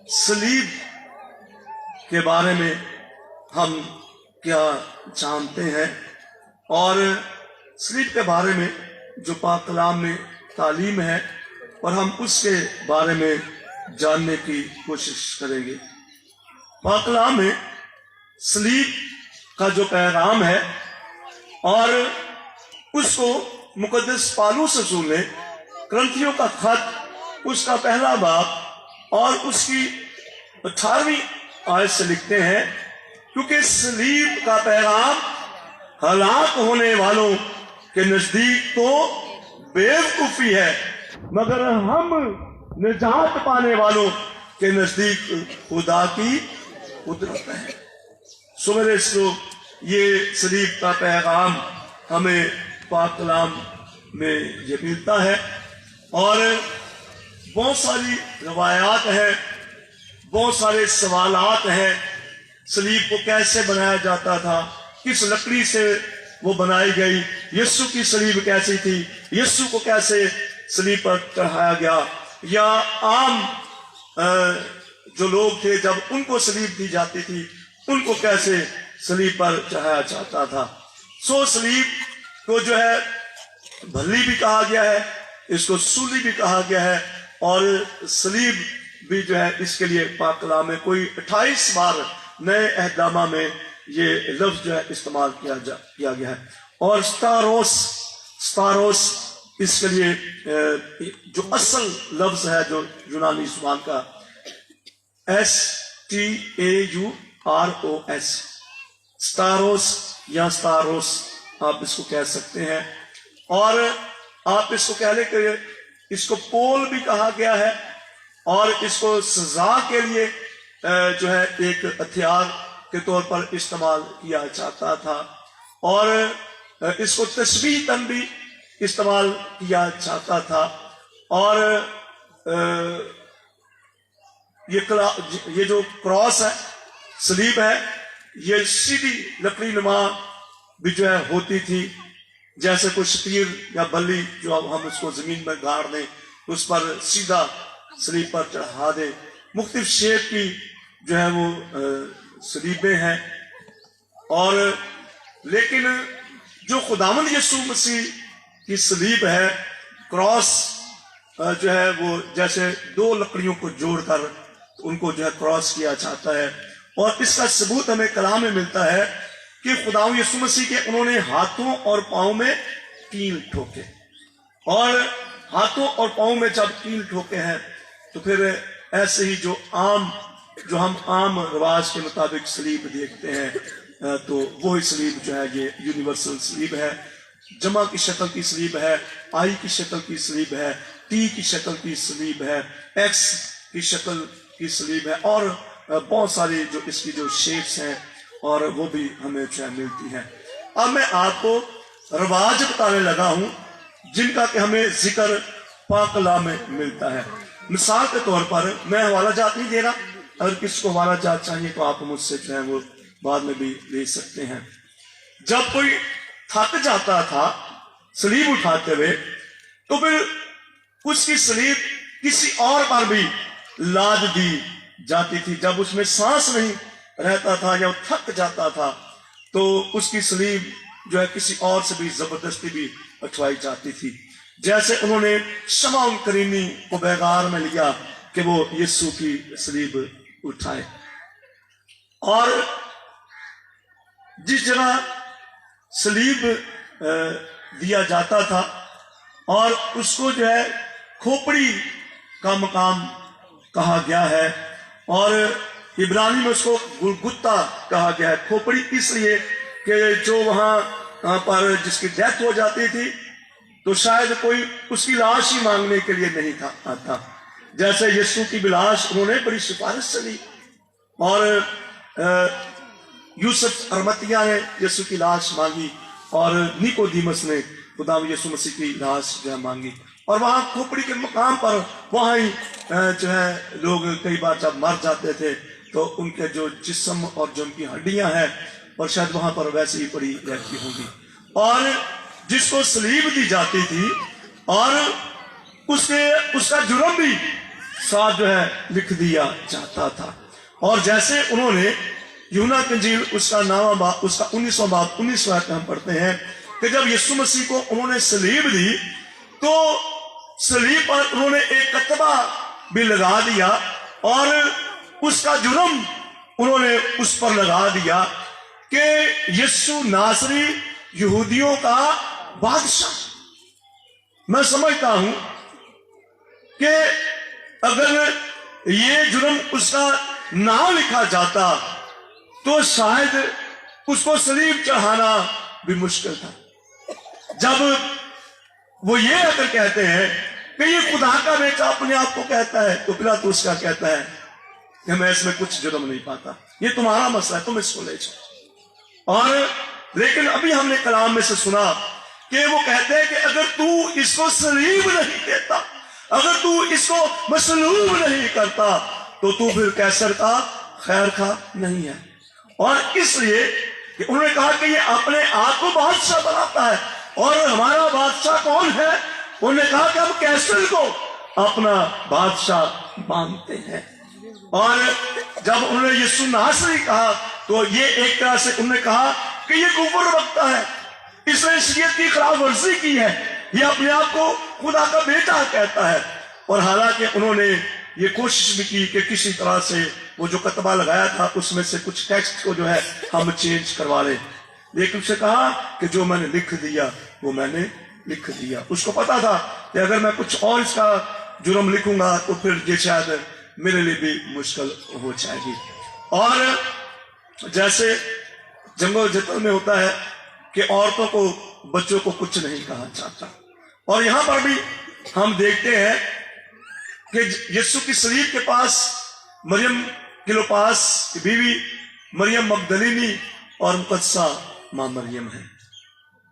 सलीब के बारे में हम क्या जानते हैं और सलीब के बारे में जो पाक कलाम में तालीम है और हम उसके बारे में जानने की कोशिश करेंगे। पाक कलाम में सलीब का जो पैगाम है और उसको मुकद्दस पौलुस रसूल ने करंथियों का खत उसका पहला बाब और उसकी 18वीं आयत से लिखते हैं, क्योंकि सलीब का पैगाम हलाक होने वालों के नजदीक तो बेवकूफी है, मगर हम निजात पाने वालों के नजदीक खुदा की कुदरत है। सो मेरे ये सलीब का पैगाम हमें पाक कलाम में ये मिलता है और बहुत सारी रवायात हैं, बहुत सारे सवालात हैं। सलीब को कैसे बनाया जाता था, किस लकड़ी से वो बनाई गई, यीशु की सलीब कैसी थी, यीशु को कैसे सलीब पर चढ़ाया गया, या आम जो लोग थे जब उनको सलीब दी जाती थी उनको कैसे सलीब पर चढ़ाया जाता था। सो सलीब को जो है भल्ली भी कहा गया है, इसको सूली भी कहा गया है और सलीब भी जो है इसके लिए पाक कलाम में कोई 28 बार नए अहदनामा में ये लफ्ज जो है इस्तेमाल किया गया है। और स्तारोस इसके लिए जो असल लफ्ज है जो यूनानी जुबान का STAUROS, स्तारोस या स्तारोस आप इसको कह सकते हैं। और आप इसको कह ले कि इसको पोल भी कहा गया है और इसको सजा के लिए जो है एक हथियार के तौर पर इस्तेमाल किया जाता था और इसको तस्बीह तन भी इस्तेमाल किया जाता था। और ये जो क्रॉस है, सलीब है, ये सीधी लकड़ी नुमा भी जो है होती थी, जैसे कोई शतीर या बल्ली जो हम उसको जमीन में गाड़ दें उस पर सीधा सलीब पर चढ़ा दें। मुख्तलिफ शेप की जो है वो सलीबें हैं। और लेकिन जो खुदावंद यीशु मसीह की सलीब है, क्रॉस जो है वो जैसे दो लकड़ियों को जोड़कर उनको जो है क्रॉस किया जाता है। और इसका सबूत हमें कलाम में मिलता है कि खुदावंद यीशु मसीह के उन्होंने हाथों और पांव में कील ठोके, और हाथों और पांव में जब कील ठोके हैं तो फिर ऐसे ही जो हम आम रिवाज के मुताबिक सलीब देखते हैं तो वो ही सलीब जो है ये यूनिवर्सल सलीब है। जमा की शक्ल की सलीब है, आई की शक्ल की सलीब है, टी की शक्ल की सलीब है, एक्स की शक्ल की सलीब है और बहुत सारी जो इसकी जो शेप्स हैं और वो भी हमें जो है मिलती हैं। अब मैं आपको रिवाज बताने लगा हूं जिनका कि हमें जिक्र पाक कलाम में मिलता है। मिसाल के तौर पर मैं हवाला जात नहीं दे रहा, अगर किसको हवाला जात चाहिए तो आप मुझसे जो है वो बाद में भी ले सकते हैं। जब कोई थक जाता था सलीब उठाते हुए तो फिर उसकी सलीब किसी और पर भी लाद दी जाती थी। जब उसमें सांस नहीं रहता था या वो थक जाता था तो उसकी सलीब जो है किसी और से भी जबरदस्ती भी उठवाई जाती थी। जैसे उन्होंने शमौन करीनी को बेगार में लिया कि वो यीशु की सलीब उठाए, और जिस जगह सलीब दिया जाता था और उसको जो है खोपड़ी का मकाम कहा गया है और इब्रानी में उसको गुलगुत्ता कहा गया है। खोपड़ी इसलिए कि जो वहां पर जिसकी डेथ हो जाती थी तो शायद कोई उसकी लाश ही मांगने के लिए नहीं था आता। जैसे यीशु की लाश उन्होंने बड़ी सिफारिश से ली और यूसुफ अरमतिया ने यीशु की लाश मांगी और निकोदीमस ने खुदा यीशु मसीह की लाश जो है मांगी, और वहां खोपड़ी के मकाम पर वहां ही जो है लोग कई बार जब मर जाते थे तो उनके जो जिस्म और जो उनकी हड्डियां हैं और शायद वहां पर वैसे ही पड़ी रहती होंगी। और जिसको सलीब दी जाती थी और उसका जुर्म भी साथ जो है लिख दिया जाता था। और जैसे उन्होंने यूहन्ना की इंजील उसका 19वां बाब 19वां आयत हम पढ़ते हैं कि जब यीशु मसीह को उन्होंने सलीब दी तो सलीब पर उन्होंने एक कतबा भी लगा दिया और उसका जुर्म उन्होंने उस पर लगा दिया कि यीशु नासरी यहूदियों का बादशाह। मैं समझता हूं कि अगर ये जुर्म उसका ना लिखा जाता तो शायद उसको सलीब चढ़ाना भी मुश्किल था। जब वो ये अगर कहते हैं कि ये खुदा का बेटा अपने आप को कहता है तो पिलातुस क्या कहता है कि मैं इसमें कुछ जुर्म नहीं पाता, ये तुम्हारा मसला है, तुम इसको ले जाओ। और लेकिन अभी हमने कलाम में से सुना कि वो कहते हैं कि अगर तू इसको सलीब नहीं देता, अगर तू इसको मसलूब नहीं करता तो तू फिर कैसर का खैर खा नहीं है। और इसलिए कि उन्होंने कहा कि ये अपने आप को बादशाह बनाता है और हमारा बादशाह कौन है? उन्होंने कहा कि हम कैसर को अपना बादशाह मानते हैं। और जब उन्होंने यीशु नासरी कहा तो ये एक तरह से उन्होंने कहा कि ये कुफर बकता है, इसने शरीयत की खिलाफ वर्जी की है, ये अपने आप को खुदा का बेटा कहता है। और हालांकि उन्होंने ये कोशिश भी की कि किसी तरह से वो जो कतबा लगाया था उसमें से कुछ टेक्स्ट को जो है हम चेंज करवा लें, लेकिन उससे कहा कि जो मैंने लिख दिया वो मैंने लिख दिया। उसको पता था कि अगर मैं कुछ और इसका जुर्म लिखूंगा तो फिर ये शायद मेरे लिए भी मुश्किल हो जाएगी। और जैसे जंगल जतल में होता है कि औरतों को बच्चों को कुछ नहीं कहा जाता, और यहां पर भी हम देखते हैं कि यीशु की सलीब के पास मरियम क्लोपास की बीवी मरियम मगदलीनी और मुकद्दसा मां मरियम है,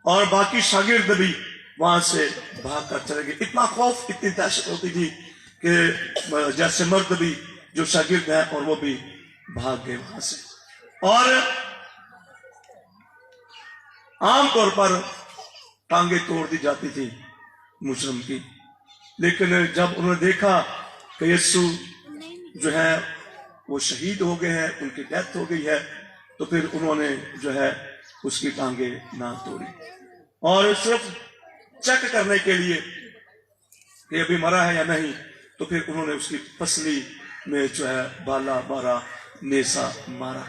और बाकी शागिर्द भी वहां से भाग कर चले गए। इतना खौफ, इतनी दहशत होती थी कि जैसे मर्द भी जो शागिर्द हैं और वो भी भाग गए वहां से। और आमतौर पर टांगे तोड़ दी जाती थी मुजरिम की, लेकिन जब उन्होंने देखा कि यीशु जो है वो शहीद हो गए हैं, उनकी डेथ हो गई है, तो फिर उन्होंने जो है उसकी टांगे ना तोड़ी और सिर्फ चेक करने के लिए कि अभी मरा है या नहीं, तो फिर उन्होंने उसकी पसली में जो है बाला मारा, नेसा मारा।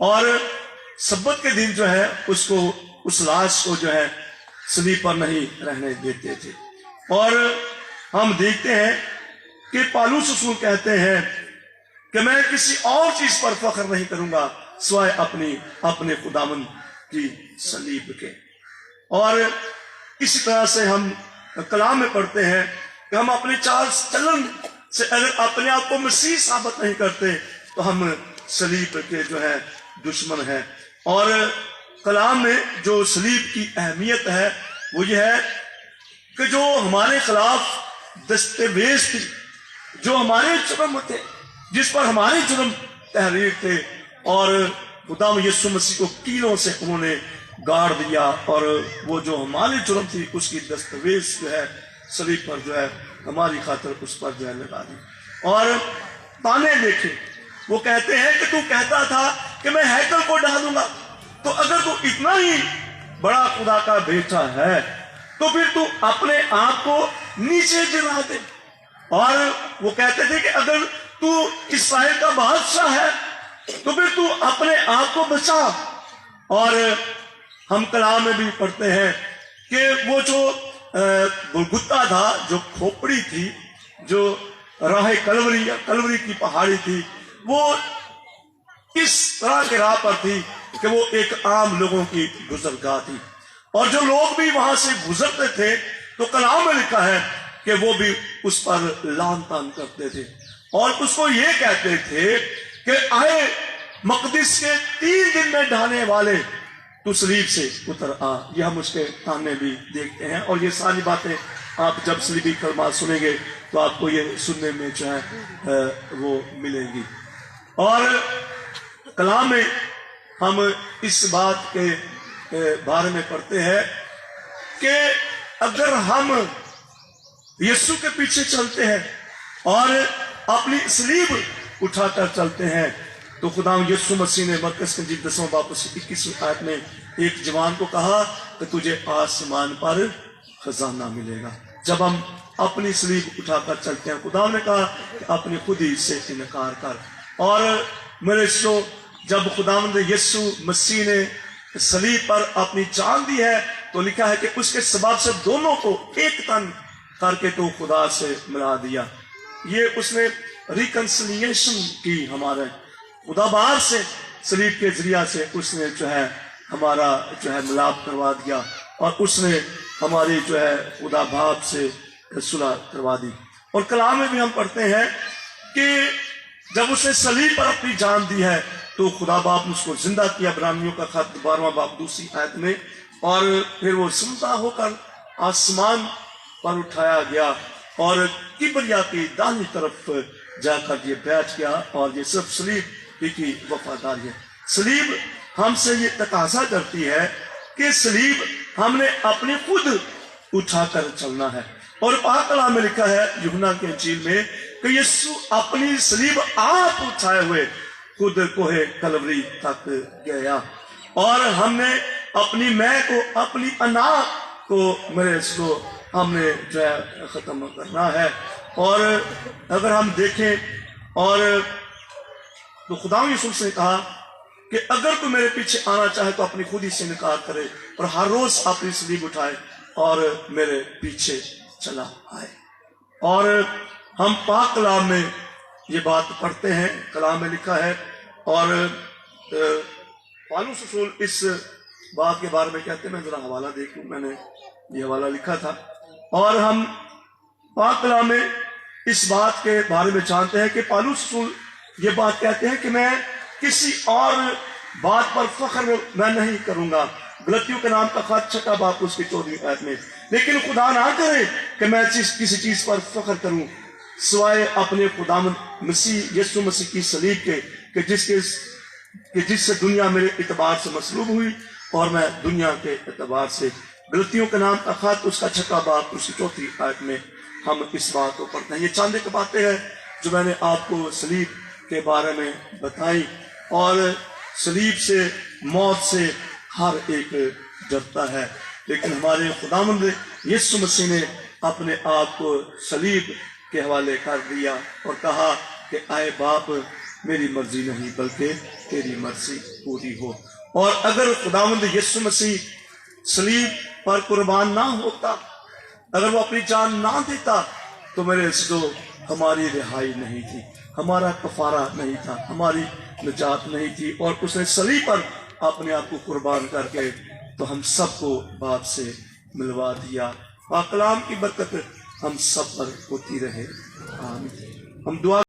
और सब्बत के दिन जो है उसको, उस लाश को जो है सलीब पर नहीं रहने देते थे। और हम देखते हैं कि पौलुस रसूल कहते हैं कि मैं किसी और चीज पर फख्र नहीं करूंगा सिवाय अपने खुदावन की सलीब के। और इसी तरह से हम कलाम में पढ़ते हैं कि हम अपने चाल चलन से अगर अपने आप को मसीह साबित नहीं करते तो हम सलीब के जो है दुश्मन हैं। और कलाम में जो सलीब की अहमियत है वो ये है कि जो हमारे खिलाफ दस्तावेज थी, जो हमारे जुर्म थे, जिस पर हमारे जुर्म तहरीर थे, और खुदा यीशु मसीह को कीलों से उन्होंने गाड़ दिया और वो जो हमारी जुर्म थी उसकी दस्तावेज जो है सलीब पर जो है हमारी खातिर उस पर जो है लगा दी। और ताने देखे, वो कहते हैं कि तू कहता था कि मैं हैकल को ढा दूंगा, तो अगर तू इतना ही बड़ा खुदा का बेटा है तो फिर तू अपने आप को नीचे गिरा दे। और वो कहते थे कि अगर तू इस्राएल का बादशाह है तो फिर तू अपने आप को बचा। और हम कलाम में भी पढ़ते हैं कि वो जो गुलगुता था, जो खोपड़ी थी, जो राह कलवरी या कलवरी की पहाड़ी थी, वो इस तरह के राह पर थी कि वो एक आम लोगों की गुजरगाह थी, और जो लोग भी वहां से गुजरते थे तो कलाम में लिखा है कि वो भी उस पर लान तान करते थे और उसको ये कहते थे कि आए मकदिस के 3 दिन में ढाने वाले, तू सलीब से उतर आ। यह हम उसके ताने भी देखते हैं, और ये सारी बातें आप जब सलीबी कलमात सुनेंगे तो आपको ये सुनने में जो है वो मिलेंगी। और कलाम में हम इस बात के बारे में पढ़ते हैं कि अगर हम यीशु के पीछे चलते हैं और अपनी सलीब उठाकर चलते हैं, तो खुदा यीशु मसीह ने मरकस की 10वां बाब 21 आयत में एक जवान को कहा कि तुझे आसमान पर खजाना मिलेगा। जब हम अपनी सलीब उठाकर चलते हैं, खुदा ने कहा कि अपनी खुद ही से इनकार कर। और मेरे इसको जब खुदावंद यीशु मसीह ने सलीब पर अपनी जान दी है, तो लिखा है कि उसके सबब से दोनों को एक तन करके तो खुदा से मिला दिया। ये उसने रिकंसिलिएशन की, हमारे खुदा बाहर से सलीब के जरिया से उसने जो है हमारा जो है मिलाप करवा दिया, और उसने हमारी जो है खुदा बाप से सुलह करवा दी। और कलाम में भी हम पढ़ते हैं कि जब उसने सलीब पर अपनी जान दी है, तो खुदा बाप ने उसको जिंदा किया, इब्रानियों का खत 12वां बाब 2 आयत में। और फिर वो जिंदा होकर आसमान पर उठाया गया और किबरिया की दाहिनी तरफ जाकर ये बैठ गया। और ये सब सलीब की वफादारी है। सलीब हमसे ये तकाजा करती है कि सलीब हमने अपने खुद उठाकर चलना है। और पाक कलाम में लिखा है यूहन्ना के इंजील में कि यीशु अपनी सलीब आप उठाए हुए खुद कोहे कलवरी तक गया, और हमने अपनी मैं को, अपनी अना को, मेरे इसको हमने जो है खत्म करना है। और अगर हम देखें, और तो खुदा यीशु से कहा कि अगर तू मेरे पीछे आना चाहे तो अपनी खुद ही से इनकार करे और हर रोज अपनी सलीब उठाए और मेरे पीछे चला आए। और हम पाक कलाम में ये बात पढ़ते हैं, कलाम में लिखा है। और पौलुस रसूल इस बात के बारे में कहते हैं, मैं जरा हवाला देखूं, मैंने ये हवाला लिखा था। और हम पाक कलाम में इस बात के बारे में जानते हैं कि पौलुस रसूल ये बात कहते हैं कि मैं किसी और बात पर फख्र मैं नहीं करूंगा। गलतियों के नाम का खत 6 बाब उसकी 14वीं आयत में, लेकिन खुदा ना करे कि मैं किसी चीज पर फख्र करूं सिवाय अपने खुदावंद मसीह यीशु मसीह की सलीब के, कि जिससे दुनिया मेरे इतबार से मसलूब हुई और मैं दुनिया के इतबार से। गलतियों के नाम का खत उसका 6 बाब उसकी 4वीं आयत में हम इस बात को पढ़ते हैं। ये चांदे की बातें हैं जो मैंने आपको सलीब के बारे में बताई। और सलीब से, मौत से हर एक डरता है, लेकिन हमारे खुदावंद यीशु मसीह ने अपने आप को सलीब के हवाले कर दिया और कहा कि आए बाप, मेरी मर्जी नहीं बल्कि तेरी मर्जी पूरी हो। और अगर खुदावंद यीशु मसीह सलीब पर कुर्बान ना होता, अगर वो अपनी जान ना देता, तो मेरे इसको हमारी रिहाई नहीं थी, हमारा कफारा नहीं था, हमारी निजात नहीं थी। और उसने सलीब पर अपने आप को कुर्बान करके तो हम सबको बाप से मिलवा दिया। पाक कलाम की बरकत हम सब पर होती रहे। आमीन। हम दुआ